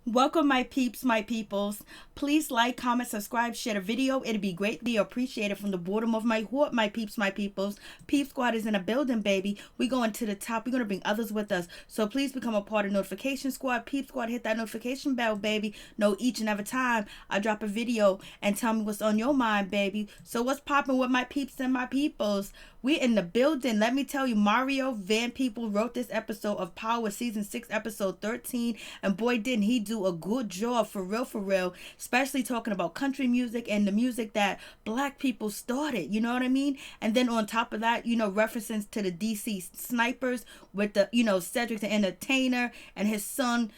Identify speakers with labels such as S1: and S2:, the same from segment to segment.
S1: Welcome, my peeps, my peoples. Please like, comment, subscribe, share the video. It'd be greatly appreciated from the bottom of my heart, my peeps, my peoples. Peep Squad is in a building, baby. We going to the top. We're going to bring others with us. So please become a part of Notification Squad. Peep Squad, hit that notification bell, baby. Know each and every time I drop a video and tell me what's on your mind, baby. So what's popping with my peeps and my peoples? We're in the building. Let me tell you, Mario Van People wrote this episode of Power Season 6, Episode 13. And boy, didn't he do a good job, for real. Especially talking about country music and the music that black people started. You know what I mean? And then on top of that, references to the DC snipers with the, Cedric the Entertainer and his son,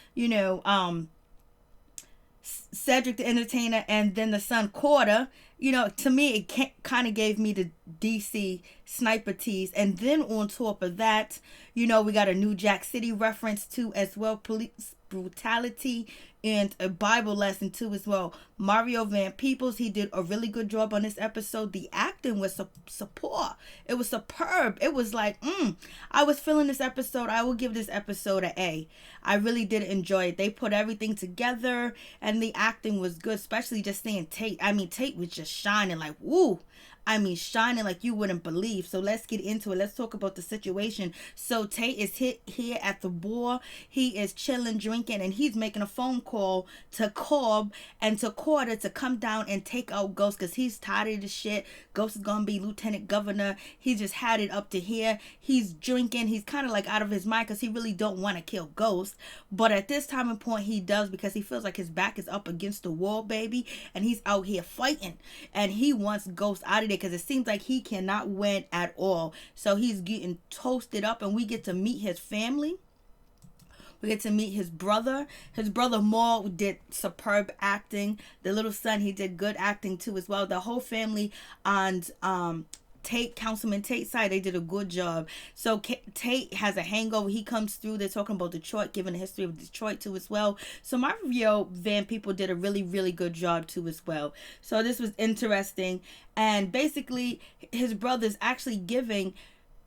S1: Cedric the Entertainer, and then the son Quarter. To me, it kind of gave me the DC sniper tease. And then on top of that, we got a New Jack City reference too as well. Police brutality and a Bible lesson too as well. Mario Van Peebles, he did a really good job on this episode. The acting was support. It was superb. It was like, I was feeling this episode. I will give this episode an A. I really did enjoy it. They put everything together and the acting was good, especially just seeing Tate. Tate was just shining like, woo. Shining like you wouldn't believe. So let's get into it. Let's talk about the situation. So Tate is hit here at the bar. He is chilling, drinking, and he's making a phone call to Cobb and to Quarter to come down and take out Ghost because he's tired of the shit. Ghost is gonna be lieutenant governor. He just had it up to here. He's drinking. He's kind of like out of his mind because he really don't want to kill Ghost. But at this time and point, he does because he feels like his back is up against the wall, baby, and he's out here fighting, and he wants Ghost out of there because it seems like he cannot win at all. So he's getting toasted up, and we get to meet his family. We get to meet his brother. His brother Maul did superb acting. The little son, he did good acting too as well. The whole family on Tate, Councilman Tate's side, they did a good job. So Tate has a hangover. He comes through. They're talking about Detroit, giving the history of Detroit too as well. So Mario Van People did a really good job too as well. So this was interesting. And basically, his brother's actually giving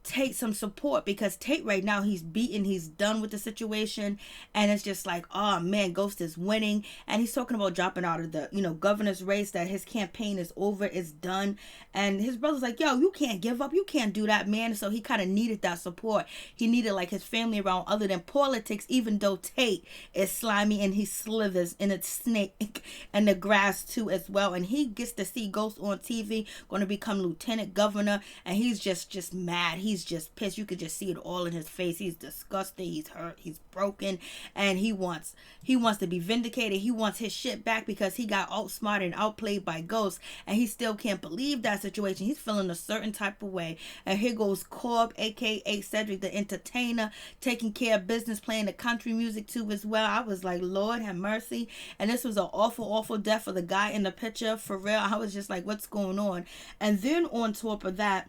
S1: Tate some support because Tate right now, he's beaten, he's done with the situation, and it's just like, oh man, Ghost is winning. And he's talking about dropping out of the governor's race, that his campaign is over, it's done. And his brother's like, yo, you can't give up, you can't do that, man. So he kind of needed that support. He needed like his family around other than politics, even though Tate is slimy and he slithers in a snake and the grass too as well. And he gets to see Ghost on TV going to become lieutenant governor, and he's just mad. He's just pissed. You could just see it all in his face. He's disgusted. He's hurt. He's broken, and he wants to be vindicated. He wants his shit back because he got outsmarted and outplayed by Ghost, and he still can't believe that situation. He's feeling a certain type of way. And here goes Cobb, aka Cedric the Entertainer, taking care of business, playing the country music too as well. I was like, Lord have mercy. And this was an awful death for the guy in the picture, for real. I was just like, what's going on? And then on top of that,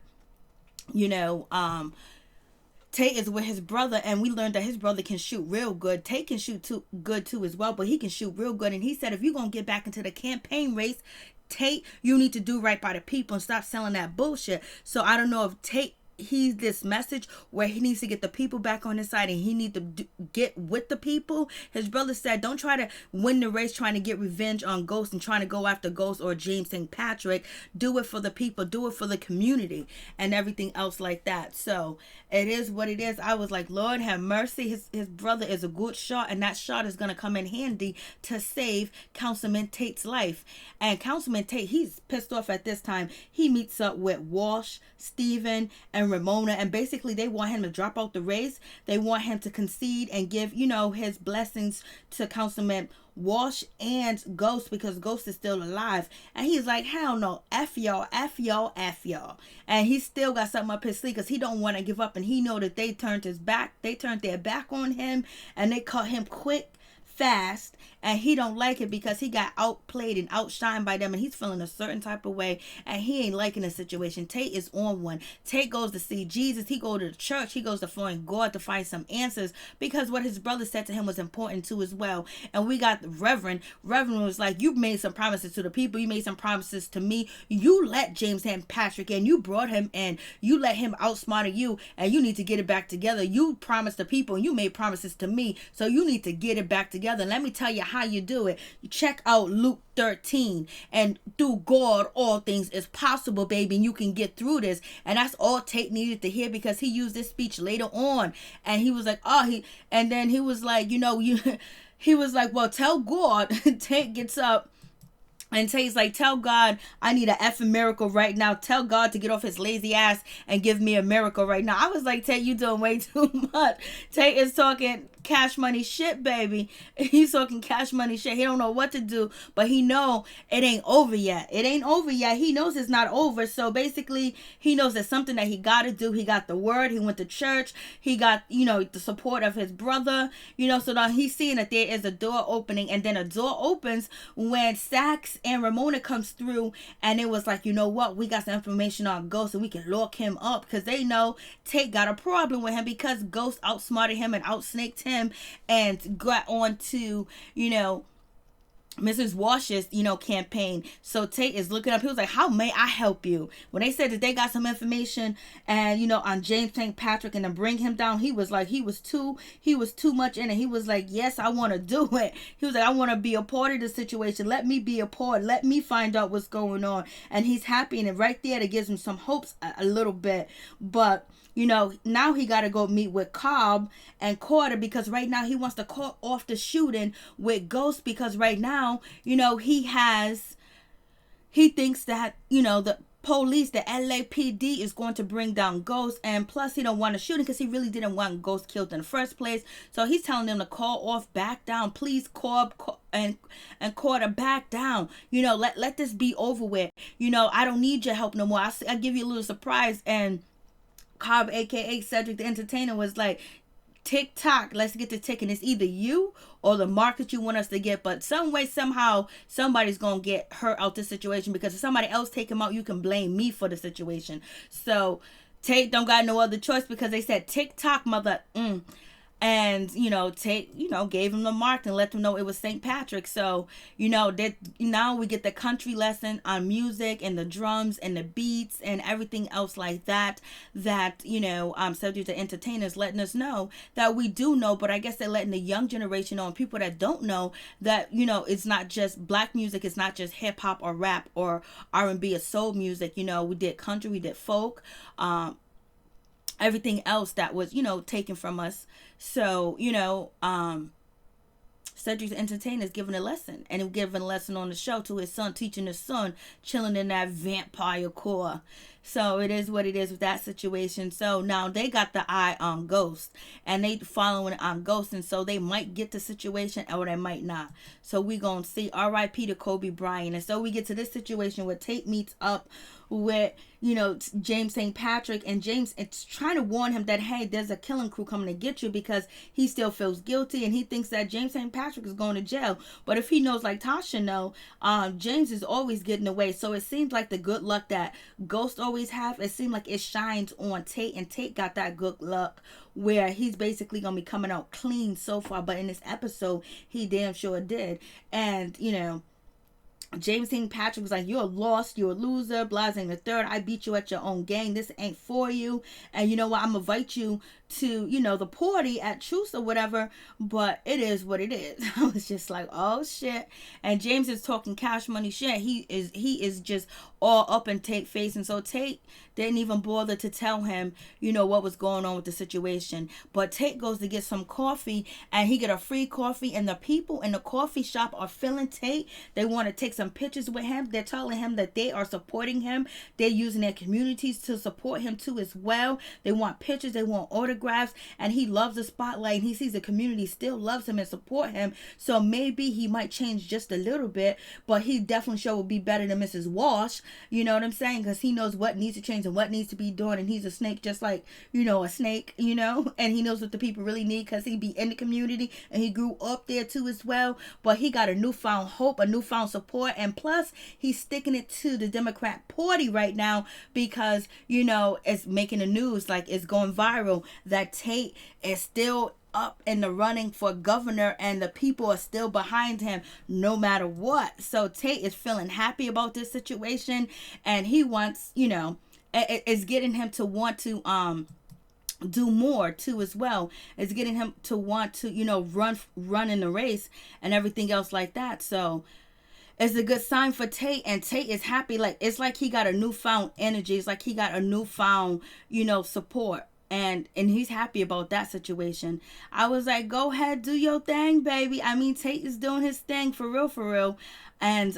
S1: Tate is with his brother, and we learned that his brother can shoot real good. Tate can shoot good too as well, but he can shoot real good. And he said, if you're going to get back into the campaign race, Tate, you need to do right by the people and stop selling that bullshit. So I don't know if Tate, he's this message where he needs to get the people back on his side, and he needs to get with the people. His brother said, don't try to win the race trying to get revenge on Ghost and trying to go after Ghost or James St. Patrick. Do it for the people, do it for the community, and everything else like that. So it is what it is. I was like, Lord have mercy. His brother is a good shot, and that shot is going to come in handy to save Councilman Tate's life. And Councilman Tate, he's pissed off at this time. He meets up with Walsh, Steven, and Ramona, and basically they want him to drop out the race. They want him to concede and give his blessings to Councilman Walsh and Ghost, because Ghost is still alive. And he's like, hell no, F y'all. And he still got something up his sleeve because he don't want to give up, and he know that they turned their back on him, and they caught him quick, fast, and he don't like it because he got outplayed and outshined by them, and he's feeling a certain type of way, and he ain't liking the situation. Tate is on one. Tate goes to see Jesus. He go to the church. He goes to find God to find some answers, because what his brother said to him was important too as well. And we got the Reverend. Reverend was like, you made some promises to the people. You made some promises to me. You let James St. Patrick in. You brought him in. You let him outsmart you, and you need to get it back together. You promised the people, and you made promises to me, so you need to get it back together. And let me tell you how you do it. You check out Luke 13, and through God all things is possible, baby, and you can get through this. And that's all Tate needed to hear, because he used this speech later on, and he was like, and then he was like, he was like, well, tell God. Tate gets up and Tate's like, tell God I need an effing miracle right now. Tell God to get off his lazy ass and give me a miracle right now. I was like, Tate, you doing way too much. Tate is talking cash money shit, baby. He's talking cash money shit. He don't know what to do, but he know it ain't over yet. It ain't over yet. He knows it's not over. So basically, he knows there's something that he got to do. He got the word. He went to church. He got, the support of his brother, so now he's seeing that there is a door opening, and then a door opens when Sax and Ramona comes through, and it was like, you know what, we got some information on Ghost, and we can lock him up, because they know Tate got a problem with him, because Ghost outsmarted him and outsnaked him and got on to Mrs. Wash's, campaign. So Tate is looking up. He was like, how may I help you? When they said that they got some information and, on James St. Patrick and to bring him down, he was like, he was too much in it. He was like, yes, I want to do it. He was like, I want to be a part of the situation. Let me be a part. Let me find out what's going on. And he's happy. And right there, that gives him some hopes a little bit. But now he got to go meet with Cobb and Carter, because right now he wants to call off the shooting with Ghost, because right now, he thinks that, the police, the LAPD is going to bring down Ghost, and plus he don't want a shooting because he really didn't want Ghost killed in the first place. So he's telling them to call off, back down, please, Cobb and Carter, back down. Let this be over with. I don't need your help no more. I'll give you a little surprise. And Cobb, aka Cedric the Entertainer, was like, tick tock, let's get the ticket. It's either you or the market you want us to get, but some way, somehow, somebody's gonna get her out this situation, because if somebody else take him out, you can blame me for the situation. So Tate don't got no other choice, because they said tick tock, mother. And Tate gave him the mark and let them know it was St. Patrick. So that now we get the country lesson on music and the drums and the beats and everything else like that Cedric the Entertainers letting us know that we do know, but I guess they're letting the young generation know, and people that don't know, that it's not just black music, it's not just hip-hop or rap or R&B or soul music. We did country, we did folk, everything else that was taken from us. So Cedric the Entertainer is giving a lesson, and he's giving a lesson on the show to his son, teaching his son, chilling in that vampire core. So it is what it is with that situation. So now they got the eye on Ghost, and they following on Ghost, and so they might get the situation or they might not. So we gonna see. R.I.P. to Kobe Bryant. And so we get to this situation where Tate meets up with James St. Patrick, and James is trying to warn him that, hey, there's a killing crew coming to get you, because he still feels guilty, and he thinks that James St. Patrick is going to jail. But if he knows, like Tasha know, James is always getting away. So it seems like the good luck that Ghost always have, it seems like it shines on Tate, and Tate got that good luck where he's basically gonna be coming out clean so far. But in this episode, he damn sure did. And James St. Patrick was like, you're lost, you're a loser, blazing the third. I beat you at your own game. This ain't for you. And you know what? I'm gonna invite you to, the party at Truce or whatever. But it is what it is. I was just like, oh shit. And James is talking cash money shit. He is just all up in Tate's face. And so Tate didn't even bother to tell him, what was going on with the situation. But Tate goes to get some coffee, and he get a free coffee, and the people in the coffee shop are feeling Tate. They want to take some pictures with him. They're telling him that they are supporting him. They're using their communities to support him too as well. They want pictures, they want autographs, and he loves the spotlight, and he sees the community still loves him and support him. So maybe he might change just a little bit, but he definitely sure will be better than Mrs. Wash. You know what I'm saying? Because he knows what needs to change and what needs to be done, and he's a snake just like a snake, and he knows what the people really need, because he be in the community and he grew up there too as well. But he got a newfound hope, a newfound support, and plus he's sticking it to the Democrat Party right now, because it's making the news, like it's going viral, that Tate is still up in the running for governor, and the people are still behind him no matter what. So Tate is feeling happy about this situation, and he wants, it's getting him to want to do more too as well. It's getting him to want to, run in the race and everything else like that. So it's a good sign for Tate, and Tate is happy. Like, it's like he got a newfound energy. It's like he got a newfound, support. And he's happy about that situation. I was like, go ahead, do your thing, baby. I mean, Tate is doing his thing for real, for real. And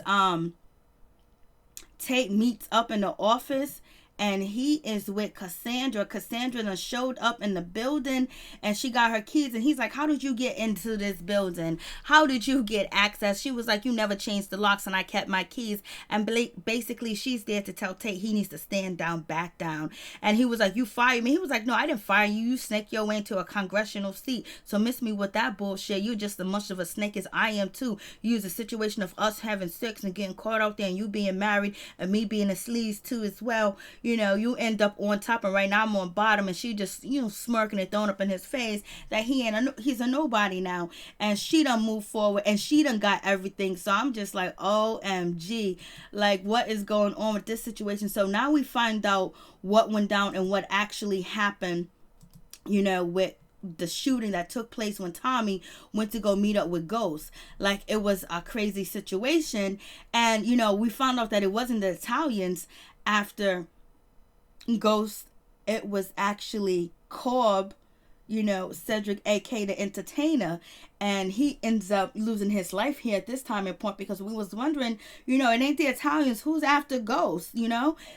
S1: Tate meets up in the office, and he is with Cassandra. Cassandra done showed up in the building, and she got her keys, and he's like, how did you get into this building? How did you get access? She was like, you never changed the locks, and I kept my keys. And basically, she's there to tell Tate he needs to stand down, back down. And he was like, you fired me? He was like, no, I didn't fire you. You snake your way into a congressional seat. So miss me with that bullshit. You're just as much of a snake as I am, too. You use a situation of us having sex and getting caught out there, and you being married, and me being a sleaze, too, as well. You end up on top, and right now I'm on bottom, and she just, smirking and throwing up in his face that he's a nobody now, and she done moved forward, and she done got everything. So I'm just like, OMG, like, what is going on with this situation? So now we find out what went down and what actually happened, with the shooting that took place when Tommy went to go meet up with Ghost. Like, it was a crazy situation. And, we found out that it wasn't the Italians after Ghost. It was actually Corb, Cedric, aka the entertainer, and he ends up losing his life here at this time and point, because we was wondering, it ain't the Italians, who's after Ghost,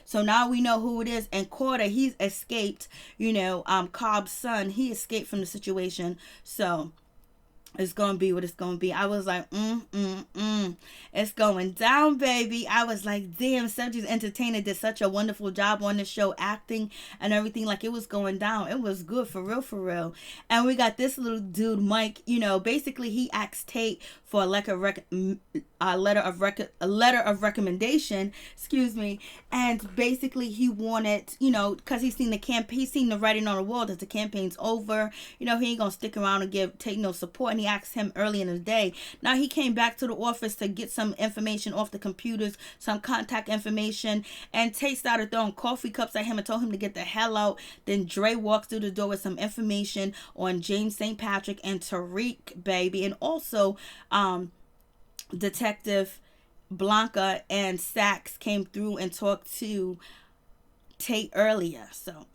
S1: so now we know who it is. And Corda, he's escaped, Cobb's son, he escaped from the situation. So it's gonna be what it's gonna be. I was like, it's going down, baby. I was like, damn, Cedric's entertainer did such a wonderful job on the show, acting and everything. Like, it was going down. It was good, for real, for real. And we got this little dude, Mike. Basically he asked Tate for a letter of recommendation, excuse me. And basically he wanted, because he's seen the writing on the wall that the campaign's over. He ain't gonna stick around and give Tate no support. And he asked him early in the day. Now he came back to the office to get some information off the computers, some contact information, and Tate started throwing coffee cups at him and told him to get the hell out. Then Dre walks through the door with some information on James St. Patrick and Tariq, baby. And also Detective Blanca and Sachs came through and talked to Tate earlier. So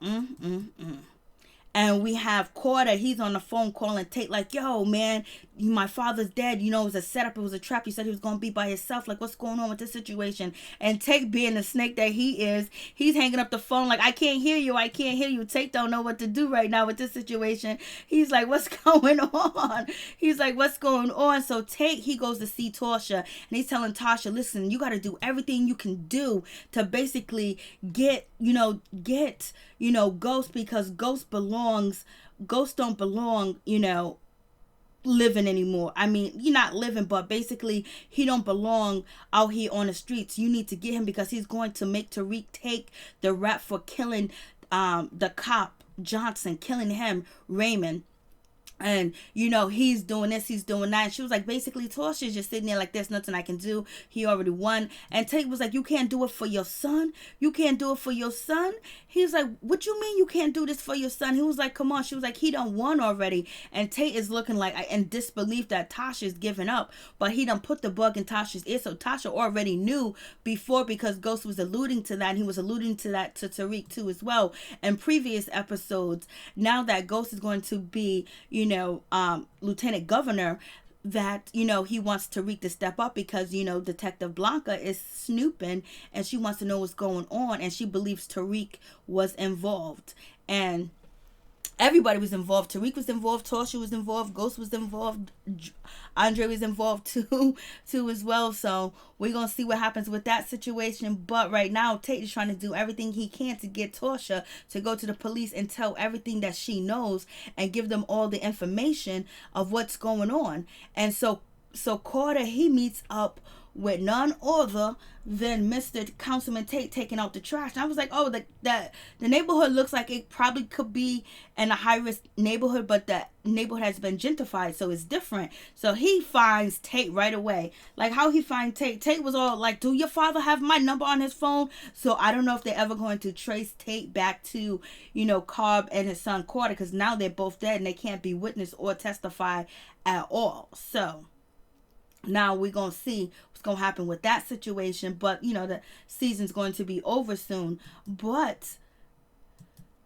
S1: And we have Corda, he's on the phone calling Tate like, yo, man, my father's dead. It was a setup. It was a trap. He said he was going to be by himself. Like, what's going on with this situation? And Tate, being the snake that he is, he's hanging up the phone like, I can't hear you. I can't hear you. Tate don't know what to do right now with this situation. He's like, what's going on? He's like, what's going on? So Tate, he goes to see Tasha, and he's telling Tasha, listen, you got to do everything you can do to basically get Ghost, because Ghost don't belong, living anymore. I mean, you're not living, but basically he don't belong out here on the streets. You need to get him, because he's going to make Tariq take the rap for killing the cop Johnson, killing him, Raymond. And he's doing this, he's doing that. And she was like, basically, Tasha's just sitting there like, there's nothing I can do. He already won. And Tate was like, you can't do it for your son? You can't do it for your son? He was like, what you mean you can't do this for your son? He was like, come on. She was like, he done won already. And Tate is looking like in disbelief that Tasha's giving up, but he done put the bug in Tasha's ear. So Tasha already knew before, because Ghost was alluding to that, and he was alluding to that to Tariq too as well in previous episodes. Now that Ghost is going to be, lieutenant governor, that he wants Tariq to step up, because Detective Blanca is snooping, and she wants to know what's going on, and she believes Tariq was involved. And everybody was involved. Tariq was involved. Tasha was involved. Ghost was involved. Andre was involved too as well. So we're going to see what happens with that situation. But right now, Tate is trying to do everything he can to get Tasha to go to the police and tell everything that she knows and give them all the information of what's going on. And so Carter, he meets up with none other than Mr. Councilman Tate taking out the trash. And I was like, oh, the neighborhood looks like it probably could be in a high-risk neighborhood, but the neighborhood has been gentrified, so it's different. So he finds Tate right away. Like, how he find Tate? Tate was all like, do your father have my number on his phone? So I don't know if they're ever going to trace Tate back to, Cobb and his son Carter, because now they're both dead and they can't be witness or testify at all. So now we're going to see what's going to happen with that situation. But, the season's going to be over soon. But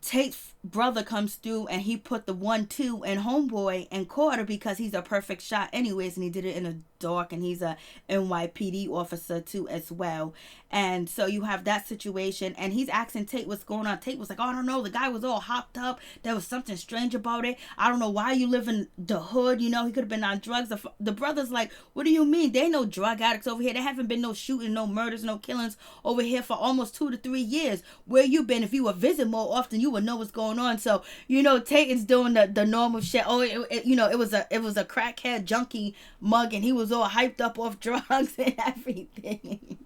S1: Tate's brother comes through and he put the 1-2 in homeboy and Carter because he's a perfect shot anyways, and he did it in a dark, and he's a NYPD officer too as well. And so you have that situation, and he's asking Tate what's going on. Tate was like, oh, I don't know, the guy was all hopped up, there was something strange about it, I don't know why you live in the hood, he could have been on drugs. The brother's like, what do you mean? There ain't no drug addicts over here, there haven't been no shooting, no murders, no killings over here for almost 2 to 3 years. Where you been? If you would visit more often, you would know what's going on. So Tate is doing the normal shit. Oh, it was a crackhead junkie mug, and he was all hyped up off drugs and everything.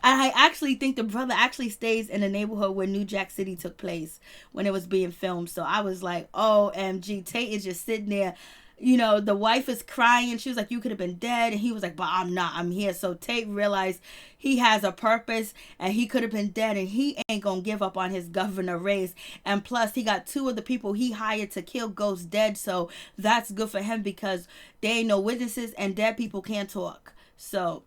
S1: And I actually think the brother actually stays in the neighborhood where New Jack City took place when it was being filmed. So I was like, OMG, Tate is just sitting there. The wife is crying. She was like, you could have been dead. And he was like, but I'm not. I'm here. So Tate realized he has a purpose and he could have been dead, and he ain't going to give up on his governor race. And plus, he got 2 of the people he hired to kill Ghost dead. So that's good for him because there ain't no witnesses and dead people can't talk. So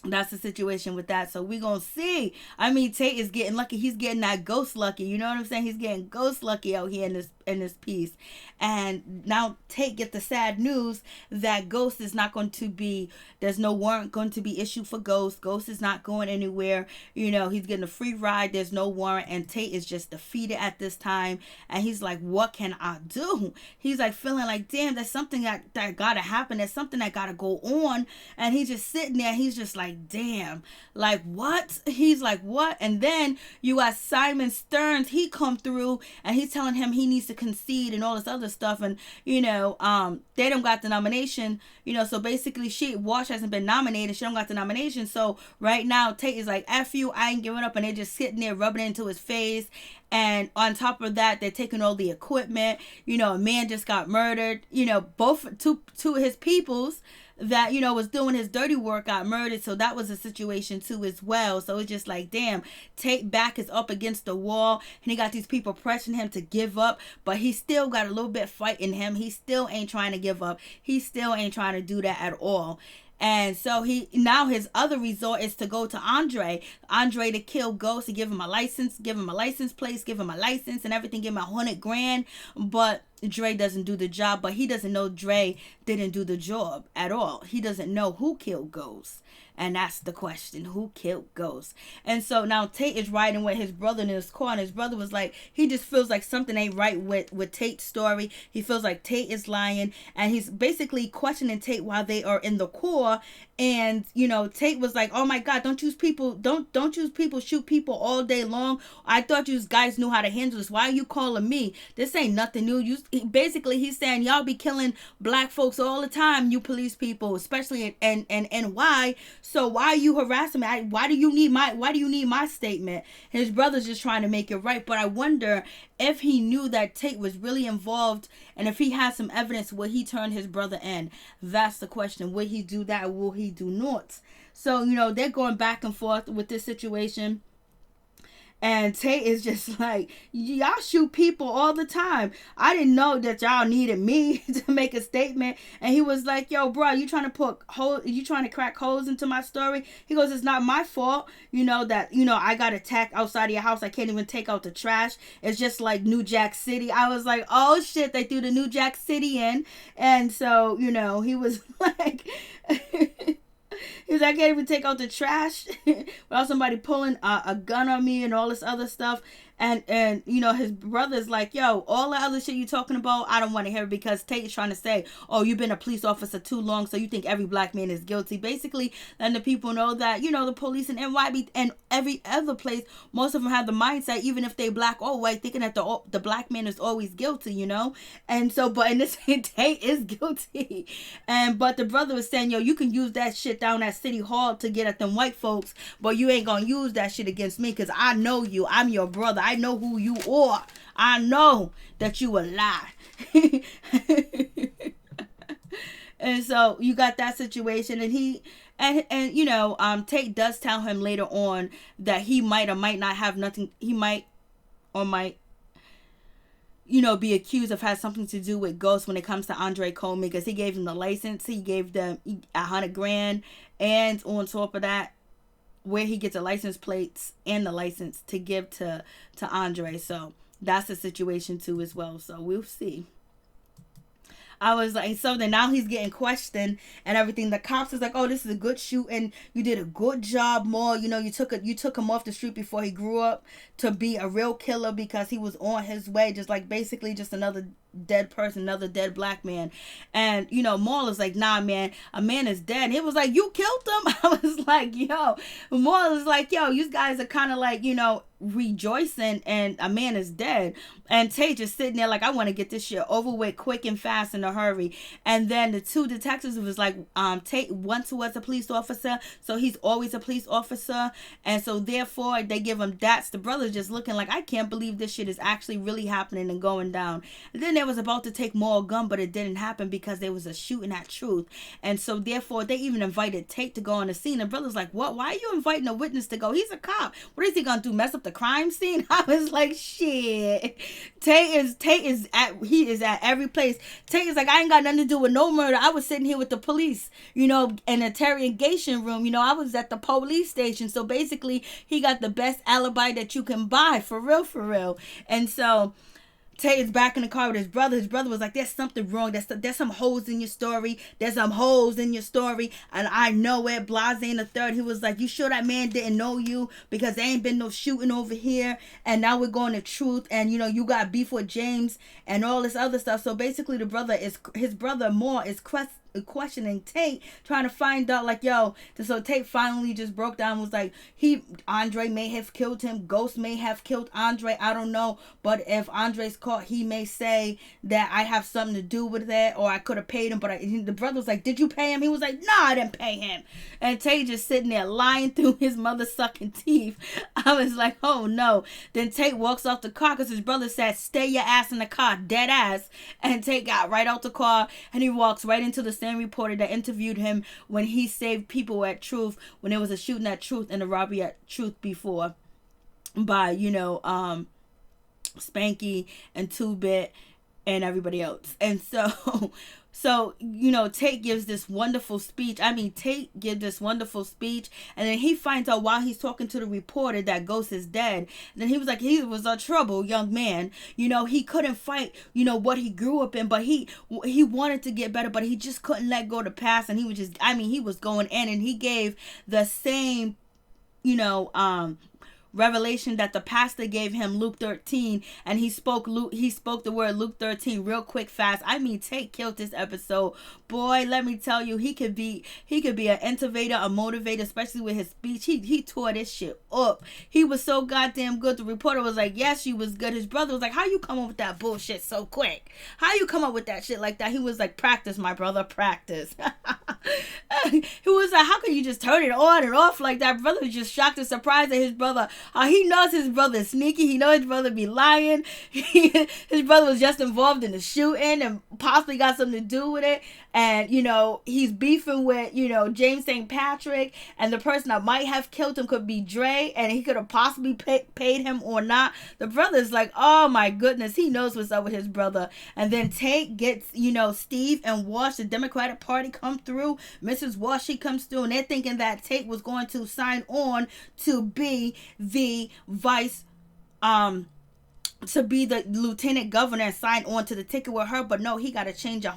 S1: that's the situation with that. So we gonna see. I mean, Tate is getting lucky. He's getting that ghost lucky. You know what I'm saying? He's getting ghost lucky out here in this piece. And now Tate get the sad news that Ghost is not going to be, there's no warrant going to be issued for Ghost. Ghost is not going anywhere. He's getting a free ride. There's no warrant, and Tate is just defeated at this time. And he's like, what can I do? He's like feeling like, damn, there's something that gotta happen. There's something that gotta go on. And he's just sitting there. He's just like, damn, like what? He's like, what? And then you got Simon Stearns. He come through and he's telling him he needs to concede and all this other stuff. And they don't got the nomination, so basically Wash hasn't been nominated. She don't got the nomination. So right now Tate is like, F you, I ain't giving up. And they're just sitting there rubbing it into his face. And on top of that, they're taking all the equipment. A man just got murdered. Both two of his peoples that was doing his dirty work got murdered. So that was a situation too as well. So it's just like, damn, Tate back is up against the wall, and he got these people pressuring him to give up, but he still got a little bit fight in him. He still ain't trying to give up. He still ain't trying to do that at all. And so his other resort is to go to Andre to kill Ghost, to give him a license plate, give him a license and everything, give him $100,000. But Dre doesn't do the job, but he doesn't know Dre didn't do the job at all. He doesn't know who killed Ghost. And that's the question, who killed Ghost? And so now Tate is riding with his brother in his car, and his brother was like, he just feels like something ain't right with Tate's story. He feels like Tate is lying, and he's basically questioning Tate while they are in the car. And Tate was like, oh my God, don't use people shoot people all day long. I thought you guys knew how to handle this. Why are you calling me? This ain't nothing new. He's saying y'all be killing black folks all the time, you police people, especially in NY. So why are you harassing me? Why do you need my statement? His brother's just trying to make it right. But I wonder if he knew that Tate was really involved, and if he had some evidence, will he turn his brother in? That's the question. Will he do that, or will he do not? So, they're going back and forth with this situation. And Tate is just like, y'all shoot people all the time. I didn't know that y'all needed me to make a statement. And he was like, yo, bro, you trying to crack holes into my story? He goes, it's not my fault, that, I got attacked outside of your house. I can't even take out the trash. It's just like New Jack City. I was like, oh shit, they threw the New Jack City in. And so, he was like... He's like, I can't even take out the trash without somebody pulling a gun on me and all this other stuff. And you know, his brother's like, yo, all the other shit you talking about, I don't want to hear it, because Tate is trying to say, oh, you've been a police officer too long, so you think every black man is guilty. Basically, letting the people know that, you know, the police in NYB and every other place, most of them have the mindset, even if they black or white, thinking that the black man is always guilty, you know. And so, but in this Tate is guilty. But the brother was saying, yo, you can use that shit down at City Hall to get at them white folks, but you ain't gonna use that shit against me, because I know you. I'm your brother. I know who you are. I know that you a lie. And so you got that situation, and you know, Tate does tell him later on that he might or might not have nothing. He might or might, you know, be accused of having something to do with ghosts when it comes to Andre Coleman, because he gave him the license. He gave them $100,000, and on top of that, where he gets the license plates and the license to give to Andre. So that's the situation too as well. So we'll see. I was like, so then now he's getting questioned and everything. The cops is like, oh, this is a good shoot and you did a good job, more. You know, you took him off the street before he grew up to be a real killer, because he was on his way, just like basically just another dead person, another dead black man. And you know, Maul is like, nah man, a man is dead. And he was like, you killed him? I was like, yo. Maul is like, yo, you guys are kind of like, you know, rejoicing and a man is dead. And Tate just sitting there like, I want to get this shit over with quick and fast in a hurry. And then the two detectives was like, Tate once was a police officer, so he's always a police officer, and so therefore they give him that's the brother just looking like, I can't believe this shit is actually really happening and going down. And then they was about to take more gun, but it didn't happen because there was a shooting at Truth. And so therefore they even invited Tate to go on the scene. And brother's like, what? Why are you inviting a witness to go? He's a cop. What is he gonna do? Mess up the crime scene? I was like, shit. Tate is at every place. Tate is like, I ain't got nothing to do with no murder. I was sitting here with the police, you know, in an interrogation room. You know, I was at the police station. So basically he got the best alibi that you can buy, for real, for real. And so Tate is back in the car with his brother. His brother was like, there's something wrong. There's some holes in your story. There's some holes in your story. And I know it. Blase in the third. He was like, you sure that man didn't know you? Because there ain't been no shooting over here. And now we're going to Truth. And, you know, you got beef with James and all this other stuff. So basically his brother Moore is questioning Tate, trying to find out like, yo, so Tate finally just broke down, was like, Andre may have killed him, Ghost may have killed Andre, I don't know, but if Andre's caught, he may say that I have something to do with that, or I could have paid him, but the brother was like, did you pay him? He was like, no, I didn't pay him. And Tate just sitting there lying through his mother sucking teeth. I was like, oh no. Then Tate walks off the car because his brother said, stay your ass in the car, dead ass. And Tate got right out the car and he walks right into the same reporter that interviewed him when he saved people at Truth, when there was a shooting at Truth and a robbery at Truth before, by, you know, Spanky and 2-Bit and everybody else. And so, you know, Tate gives this wonderful speech. Tate gives this wonderful speech, and then he finds out while he's talking to the reporter that Ghost is dead. And then he was like, he was a troubled young man. You know, he couldn't fight, you know, what he grew up in, but he wanted to get better, but he just couldn't let go of the past. And he was just, he was going in, and he gave the same, you know, revelation that the pastor gave him, Luke 13, and he spoke the word Luke 13 real quick, fast. Tate killed this episode. Boy, let me tell you, he could be an innovator, a motivator, especially with his speech. He tore this shit up. He was so goddamn good. The reporter was like, yes, she was good. His brother was like, how you come up with that bullshit so quick? How you come up with that shit like that? He was like, practice, my brother, practice. He was like, how can you just turn it on and off like that? Brother was just shocked and surprised at his brother. He knows his brother is sneaky. He knows his brother be lying. His brother was just involved in the shooting and possibly got something to do with it. And, you know, he's beefing with, you know, James St. Patrick, and the person that might have killed him could be Dre, and he could have possibly paid him or not. The brother's like, oh my goodness, he knows what's up with his brother. And then Tate gets, you know, Steve and Wash, the Democratic Party, come through. Mrs. Wash, she comes through, and they're thinking that Tate was going to sign on to be the vice to be the lieutenant governor and sign on to the ticket with her. But no, he got to change of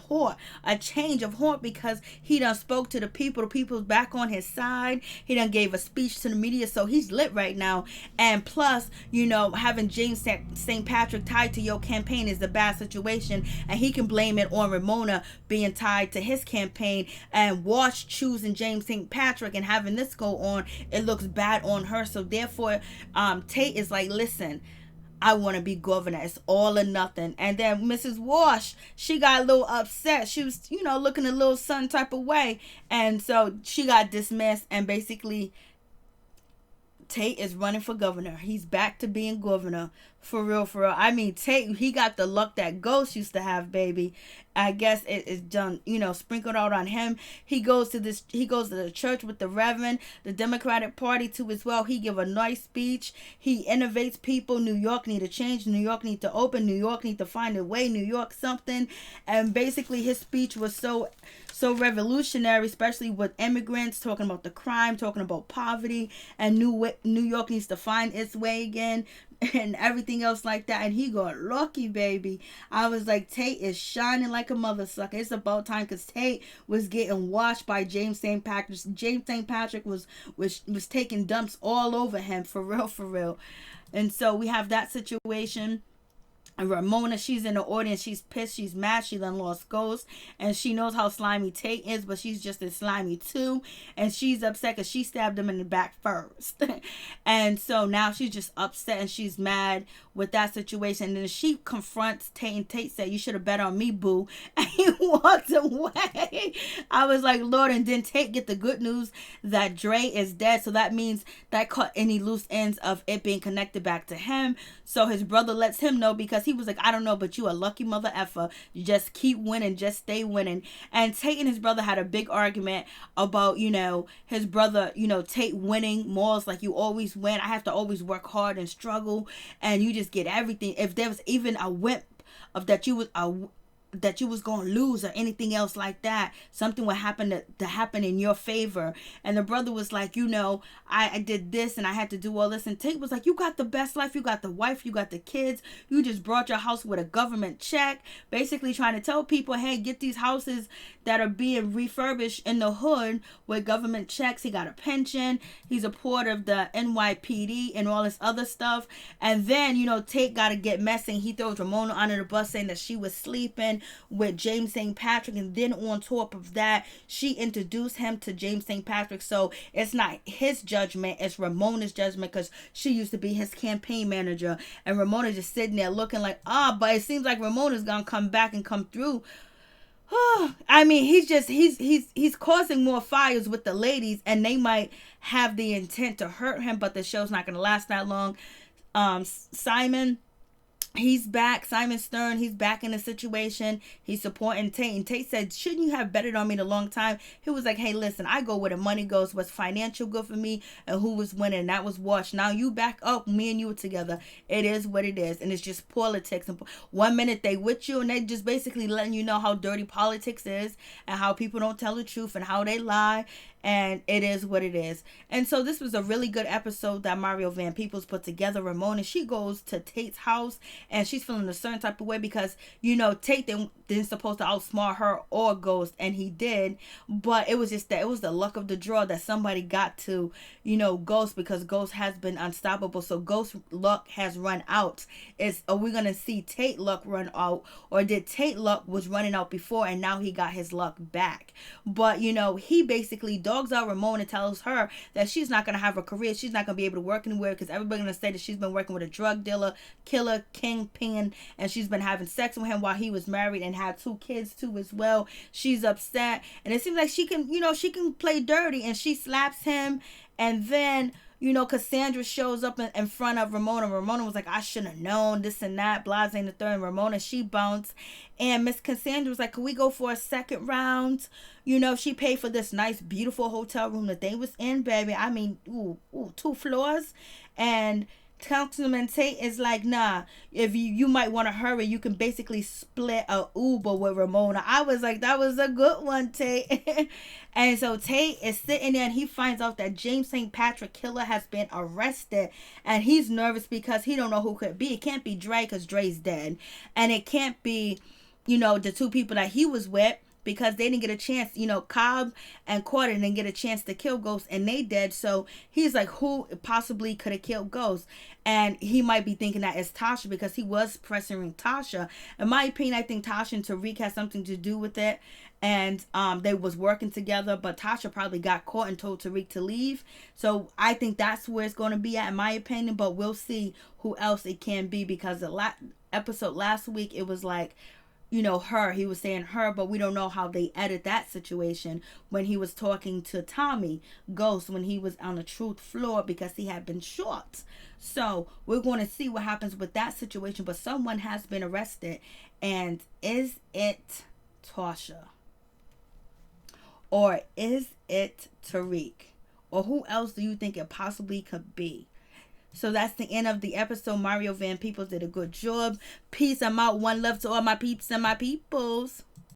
S1: heart, because he done spoke to the people. The people's back on his side. He done gave a speech to the media, so he's lit right now. And plus, having James St. Patrick tied to your campaign is a bad situation, and he can blame it on Ramona being tied to his campaign, and Wash choosing James St. Patrick and having this go on. It looks bad on her. So therefore, Tate is like, listen, I want to be governor. It's all or nothing. And then Mrs. Wash, she got a little upset. She was, looking a little some type of way. And so she got dismissed. And basically, Tate is running for governor. He's back to being governor. For real, for real. I mean, Tate, he got the luck that Ghost used to have, baby. I guess it is done, sprinkled out on him. He goes to the church with the Reverend, the Democratic Party too as well. He give a nice speech. He innovates people. New York need to change. New York need to open. New York need to find a way. New York something. And basically his speech was so revolutionary, especially with immigrants, talking about the crime, talking about poverty, and New York needs to find its way again, and everything else like that. And he got lucky, baby. I was like, Tate is shining like a mother sucker. It's about time, because Tate was getting washed by James St. Patrick. James St. Patrick was taking dumps all over him, for real, for real. And so we have that situation. And Ramona, she's in the audience. She's pissed. She's mad. She done lost Ghost. And she knows how slimy Tate is, but she's just as slimy too. And she's upset because she stabbed him in the back first. And so now she's just upset and she's mad with that situation. And then she confronts Tate, and Tate said, "You should have bet on me, boo." And he walked away. I was like, Lord. And then Tate get the good news that Dre is dead. So that means that cut any loose ends of it being connected back to him. So his brother lets him know, because he was like, "I don't know, but you a lucky mother effer. You just keep winning, just stay winning." And Tate and his brother had a big argument about, his brother, Tate winning. Morals like, you always win. I have to always work hard and struggle, and you just get everything. If there was even a whimp of that you was going to lose or anything else like that, something would happen to happen in your favor. And the brother was like, I did this and I had to do all this. And Tate was like, you got the best life. You got the wife. You got the kids. You just brought your house with a government check. Basically trying to tell people, hey, get these houses that are being refurbished in the hood with government checks. He got a pension. He's a part of the NYPD and all this other stuff. And then, Tate got to get messy. He throws Ramona under the bus, saying that she was sleeping with James St. Patrick. And then on top of that, she introduced him to James St. Patrick. So it's not his judgment, it's Ramona's judgment, because she used to be his campaign manager. And Ramona just sitting there looking like, but it seems like Ramona's gonna come back and come through. I mean, he's causing more fires with the ladies, and they might have the intent to hurt him, but the show's not gonna last that long. Simon, he's back. Simon Stern, he's back in the situation. He's supporting Tate. And Tate said, shouldn't you have betted on me a long time? He was like, hey, listen, I go where the money goes. What's financial good for me, and who was winning? That was Wash. Now you back up. Me and you together. It is what it is. And it's just politics. And 1 minute they with you, and they just basically letting you know how dirty politics is, and how people don't tell the truth, and how they lie. And it is what it is. And so this was a really good episode that Mario Van Peebles put together. Ramona, she goes to Tate's house, and she's feeling a certain type of way because, Tate didn't supposed to outsmart her or Ghost, and he did. But it was just that it was the luck of the draw that somebody got to, Ghost, because Ghost has been unstoppable. So Ghost luck has run out. Are we going to see Tate luck run out, or did Tate luck was running out before and now he got his luck back? But, he basically dogs out Ramona, tells her that she's not going to have a career. She's not going to be able to work anywhere because everybody's going to say that she's been working with a drug dealer, killer, kingpin, and she's been having sex with him while he was married and had 2 kids too as well. She's upset, and it seems like she can, she can play dirty, and she slaps him. And then, Cassandra shows up in front of Ramona. Ramona was like, I should have known this and that, blase and the third. And Ramona, she bounced. And Miss Cassandra was like, can we go for a second round? She paid for this nice, beautiful hotel room that they was in, baby. I mean, 2 floors. And Councilman Tate is like, nah, if you might want to hurry, you can basically split a Uber with Ramona. I was like, that was a good one, Tate. And so Tate is sitting there and he finds out that James St. Patrick killer has been arrested. And he's nervous because he don't know who could be. It can't be Dre because Dre's dead. And it can't be, the two people that he was with, because they didn't get a chance. Cobb and Carter didn't get a chance to kill Ghost, and they dead. So he's like, who possibly could have killed Ghost? And he might be thinking that it's Tasha, because he was pressuring Tasha. In my opinion, I think Tasha and Tariq has something to do with it. And they was working together, but Tasha probably got caught and told Tariq to leave. So I think that's where it's going to be at, in my opinion. But we'll see who else it can be, because the episode last week, it was like, her. He was saying her, but we don't know how they edit that situation when he was talking to Tommy Ghost when he was on the truth floor because he had been shot. So we're going to see what happens with that situation. But someone has been arrested. And is it Tasha? Or is it Tariq? Or who else do you think it possibly could be? So that's the end of the episode. Mario Van Peebles did a good job. Peace. I'm out. One love to all my peeps and my peoples.